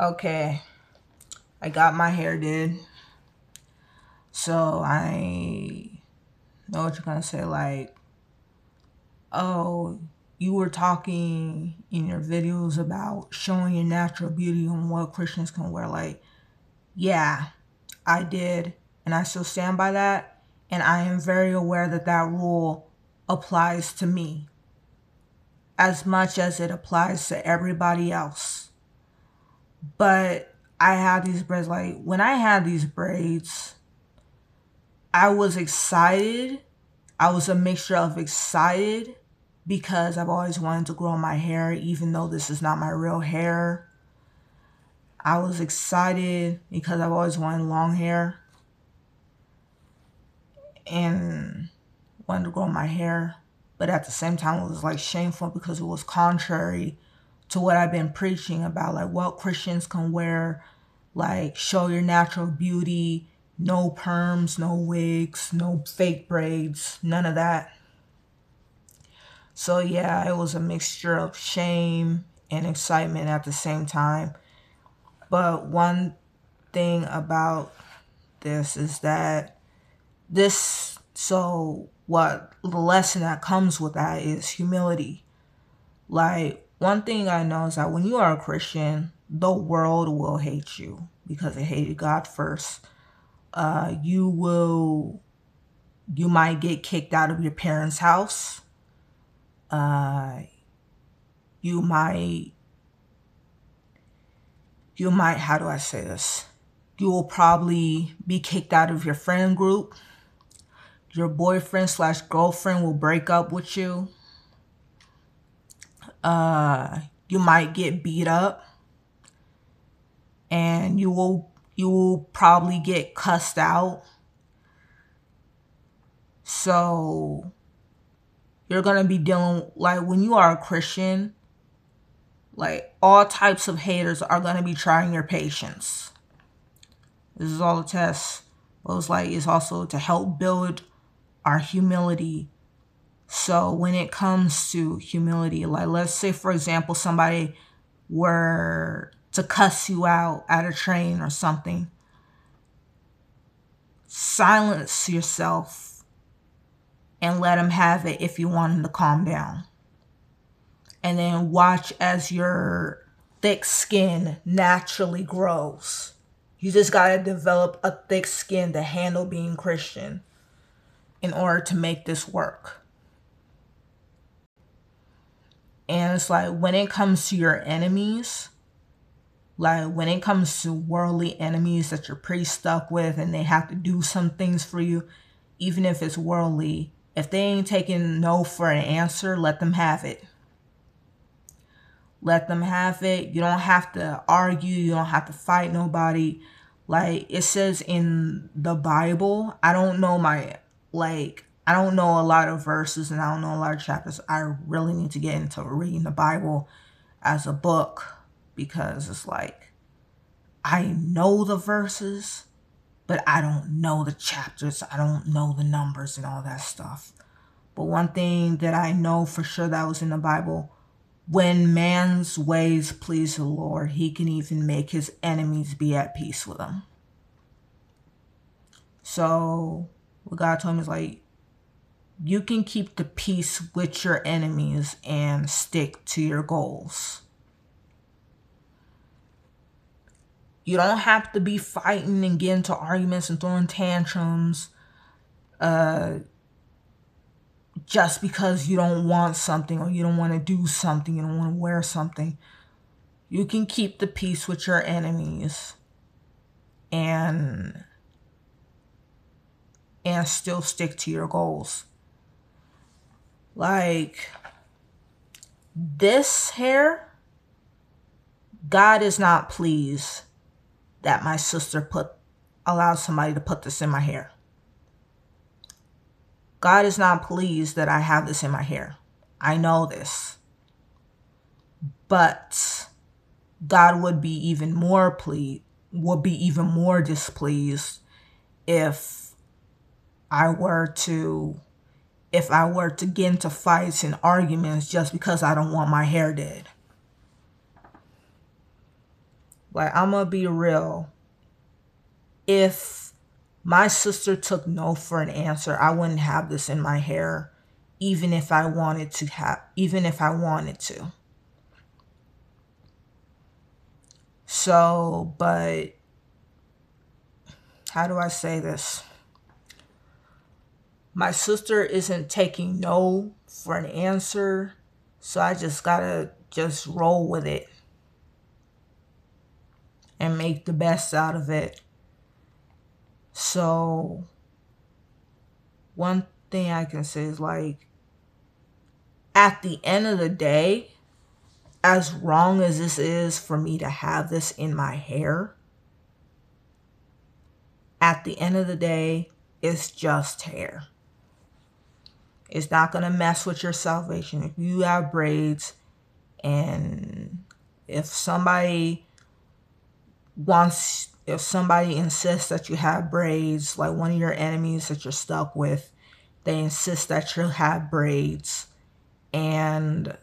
Okay, I got my hair did. So I know what you're gonna say, like, oh, you were talking in your videos about showing your natural beauty and what Christians can wear. Like, yeah, I did, and I still stand by that. And I am very aware that that rule applies to me as much as it applies to everybody else. But I had these braids, like, when I had these braids, I was excited. I was a mixture of excited because I've always wanted to grow my hair, even though this is not my real hair. I was excited because I've always wanted long hair and wanted to grow my hair. But at the same time, it was like shameful because it was contrary to what I've been preaching about, like what Christians can wear, like show your natural beauty, no perms, no wigs, no fake braids, none of that. So yeah, it was a mixture of shame and excitement at the same time. But one thing about this is that so what the lesson that comes with that is humility. Like, one thing I know is that when you are a Christian, the world will hate you because it hated God first. You might get kicked out of your parents' house. Uh, you might, how do I say this? You will probably be kicked out of your friend group. Your boyfriend slash girlfriend will break up with you. You might get beat up, and you will probably get cussed out. So you're gonna be dealing, like, when you are a Christian, like, all types of haters are gonna be trying your patience. This is all a test. But it's also to help build our humility. So when it comes to humility, like, let's say for example somebody were to cuss you out at a train or something, silence yourself and let them have it if you want them to calm down. And then watch as your thick skin naturally grows. You just got to develop a thick skin to handle being Christian in order to make this work. And it's like, when it comes to your enemies, like when it comes to worldly enemies that you're pretty stuck with and they have to do some things for you, even if it's worldly, if they ain't taking no for an answer, let them have it. Let them have it. You don't have to argue. You don't have to fight nobody. Like it says in the Bible, I don't know a lot of verses and I don't know a lot of chapters. I really need to get into reading the Bible as a book because it's like, I know the verses, but I don't know the chapters. I don't know the numbers and all that stuff. But one thing that I know for sure that was in the Bible, when man's ways please the Lord, he can even make his enemies be at peace with him. So what God told me is like, you can keep the peace with your enemies and stick to your goals. You don't have to be fighting and getting into arguments and throwing tantrums just because you don't want something or you don't want to do something, you don't want to wear something. You can keep the peace with your enemies and still stick to your goals. Like this hair, God is not pleased that my sister allowed somebody to put this in my hair. God is not pleased that I have this in my hair. I know this. But God would be even more displeased if I were to get into fights and arguments just because I don't want my hair did. Like, I'm gonna be real. If my sister took no for an answer, I wouldn't have this in my hair, even if I wanted to. So, but how do I say this? My sister isn't taking no for an answer, so I just gotta just roll with it and make the best out of it. So, one thing I can say is, like, at the end of the day, as wrong as this is for me to have this in my hair, at the end of the day, it's just hair. It's not going to mess with your salvation. If you have braids, and if somebody insists that you have braids, like one of your enemies that you're stuck with, they insist that you have braids, and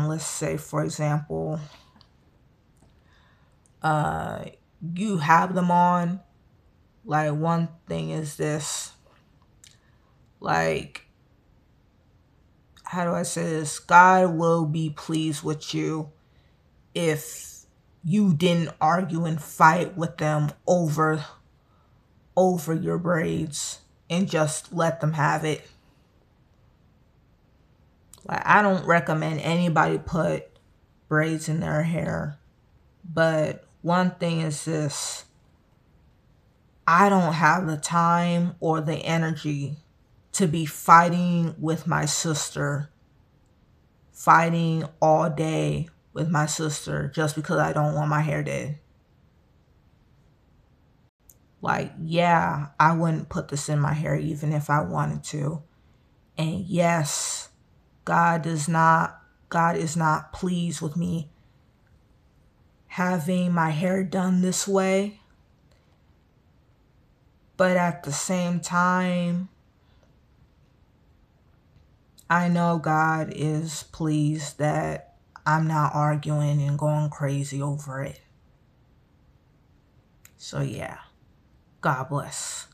let's say, for example, you have them on. Like, one thing is this, like, how do I say this? God will be pleased with you if you didn't argue and fight with them over your braids and just let them have it. Like, I don't recommend anybody put braids in their hair, but one thing is this: I don't have the time or the energy to be fighting with my sister, fighting all day with my sister just because I don't want my hair did. Like, yeah, I wouldn't put this in my hair even if I wanted to. And yes, God is not pleased with me having my hair done this way. But at the same time, I know God is pleased that I'm not arguing and going crazy over it. So yeah, God bless.